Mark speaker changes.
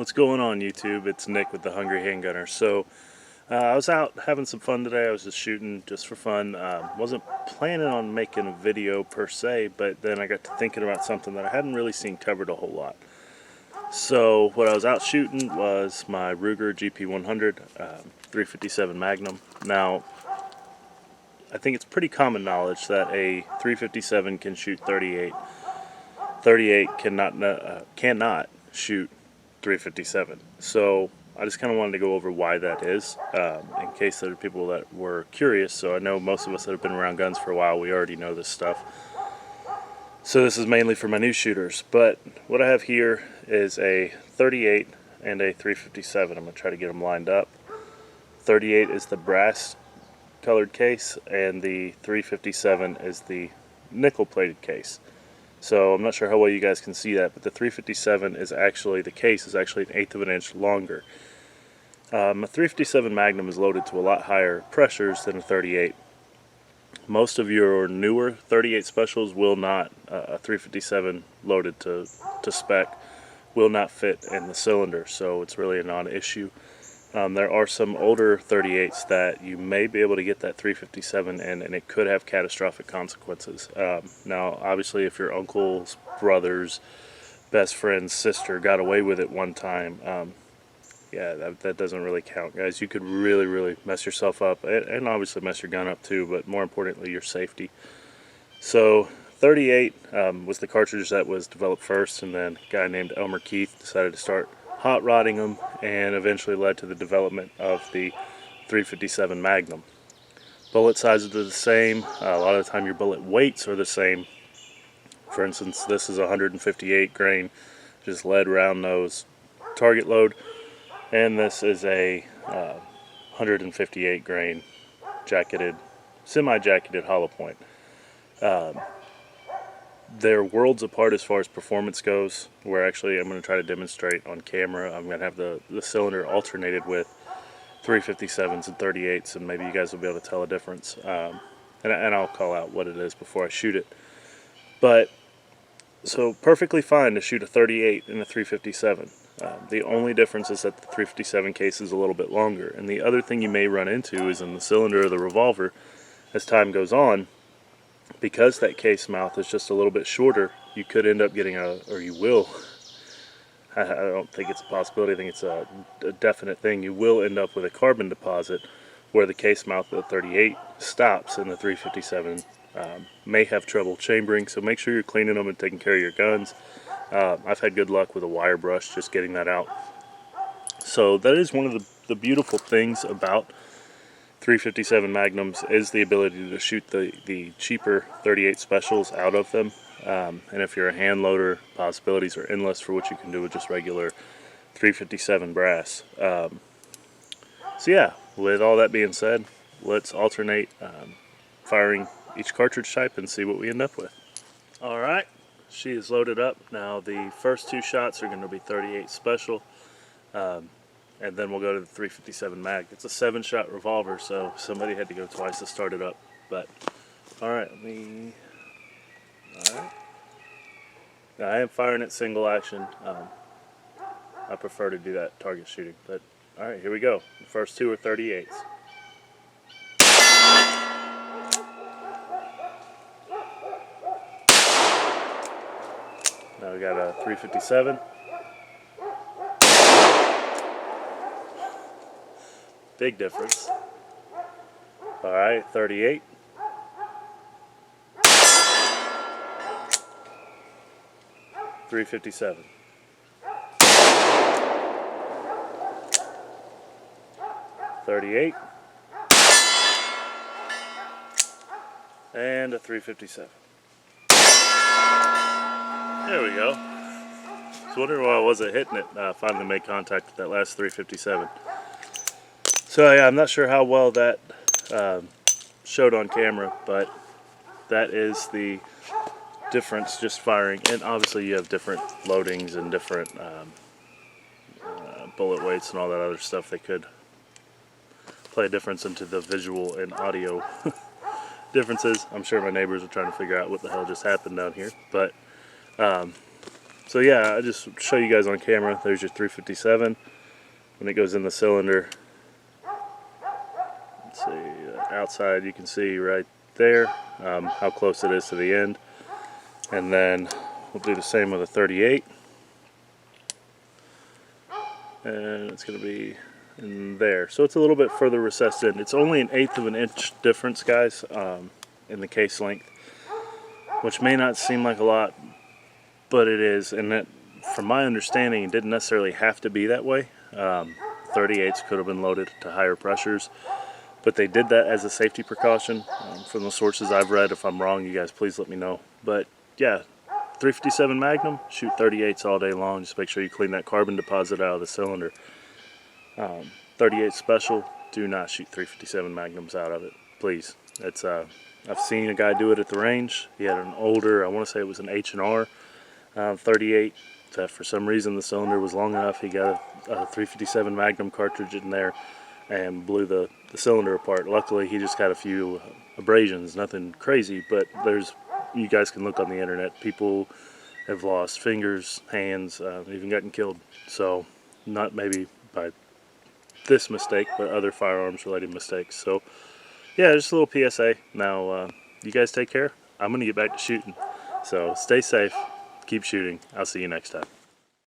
Speaker 1: What's going on, YouTube? It's Nick with the Hungry Handgunner. So I was out having some fun today. I was just shooting just for fun. Wasn't planning on making a video per se, but then I got to thinking about something that I hadn't really seen covered a whole lot. So what I was out shooting was my Ruger GP100 357 Magnum. Now, I think it's pretty common knowledge that a 357 can shoot 38. 38 cannot shoot 357. So I just kind of wanted to go over why that is, in case there are people that were curious. So I know most of us that have been around guns for a while, we already know this stuff. So this is mainly for my new shooters. But what I have here is a 38 and a 357. I'm going to try to get them lined up. 38 is the brass colored case, and the 357 is the nickel plated case. So I'm not sure how well you guys can see that, but the 357 is actually, the case is actually 1/8 of an inch longer. A 357 Magnum is loaded to a lot higher pressures than a 38. Most of your newer 38 specials will not, a 357 loaded to spec will not fit in the cylinder, so it's really a non-issue. There are some older 38s that you may be able to get that 357 in, and it could have catastrophic consequences. Now, obviously, if your uncle's brother's best friend's sister got away with it one time, yeah, that doesn't really count, guys. You could really mess yourself up, and obviously mess your gun up too, but more importantly, your safety. So 38 was the cartridge that was developed first, and then a guy named Elmer Keith decided to start hot rodding them, and eventually led to the development of the 357 Magnum. Bullet sizes are the same. A lot of the time your bullet weights are the same. For instance, this is 158 grain, just lead round nose target load, and this is a 158 grain jacketed, semi-jacketed hollow point. They're worlds apart as far as performance goes, where actually I'm going to try to demonstrate on camera. I'm going to have the cylinder alternated with 357s and 38s, and maybe you guys will be able to tell a difference. And I'll call out what it is before I shoot it. But, so perfectly fine to shoot a 38 and a 357. The only difference is that the 357 case is a little bit longer. And the other thing you may run into is in the cylinder of the revolver, as time goes on, because that case mouth is just a little bit shorter, you could end up getting or you will, I don't think it's a possibility, I think it's a definite thing, you will end up with a carbon deposit where the case mouth of the 38 stops and the 357 may have trouble chambering, so make sure you're cleaning them and taking care of your guns. I've had good luck with a wire brush just getting that out. So that is one of the beautiful things about 357 Magnums, is the ability to shoot the cheaper 38 specials out of them. And if you're a hand loader, possibilities are endless for what you can do with just regular 357 brass. So yeah, with all that being said, let's alternate firing each cartridge type and see what we end up with. Alright, she is loaded up. Now the first two shots are going to be 38 special. And then we'll go to the 357 mag. It's a 7-shot revolver, so somebody had to go twice to start it up. But alright, alright. Now I am firing it single action. I prefer to do that target shooting. But alright, here we go. The first two are 38s. Now we got a 357. Big difference. Alright, 38. .357. .38. And a 357. There we go. I was wondering why I wasn't hitting it. Finally made contact with that last 357. So yeah, I'm not sure how well that showed on camera, but that is the difference just firing. And obviously you have different loadings and different bullet weights and all that other stuff that could play a difference into the visual and audio differences. I'm sure my neighbors are trying to figure out what the hell just happened down here. But so So yeah, I just show you guys on camera. There's your 357 when it goes in the cylinder. Let's see, outside you can see right there how close it is to the end. And then we'll do the same with a 38. And it's going to be in there. So it's a little bit further recessed in. It's only 1/8 of an inch difference, guys, in the case length, which may not seem like a lot, but it is. And that, from my understanding, it didn't necessarily have to be that way. 38s could have been loaded to higher pressures, but they did that as a safety precaution. From the sources I've read, if I'm wrong, you guys please let me know. But yeah, 357 Magnum, shoot 38s all day long. Just make sure you clean that carbon deposit out of the cylinder. 38 Special, do not shoot 357 Magnums out of it, please. It's I've seen a guy do it at the range. He had an older, I want to say it was an H&R 38. That for some reason the cylinder was long enough. He got a 357 Magnum cartridge in there and blew the cylinder apart. Luckily, he just got a few abrasions, nothing crazy, but you guys can look on the internet. People have lost fingers, hands, even gotten killed. So, not maybe by this mistake, but other firearms related mistakes. So, yeah, just a little PSA. Now, you guys take care. I'm going to get back to shooting. So, stay safe, keep shooting. I'll see you next time.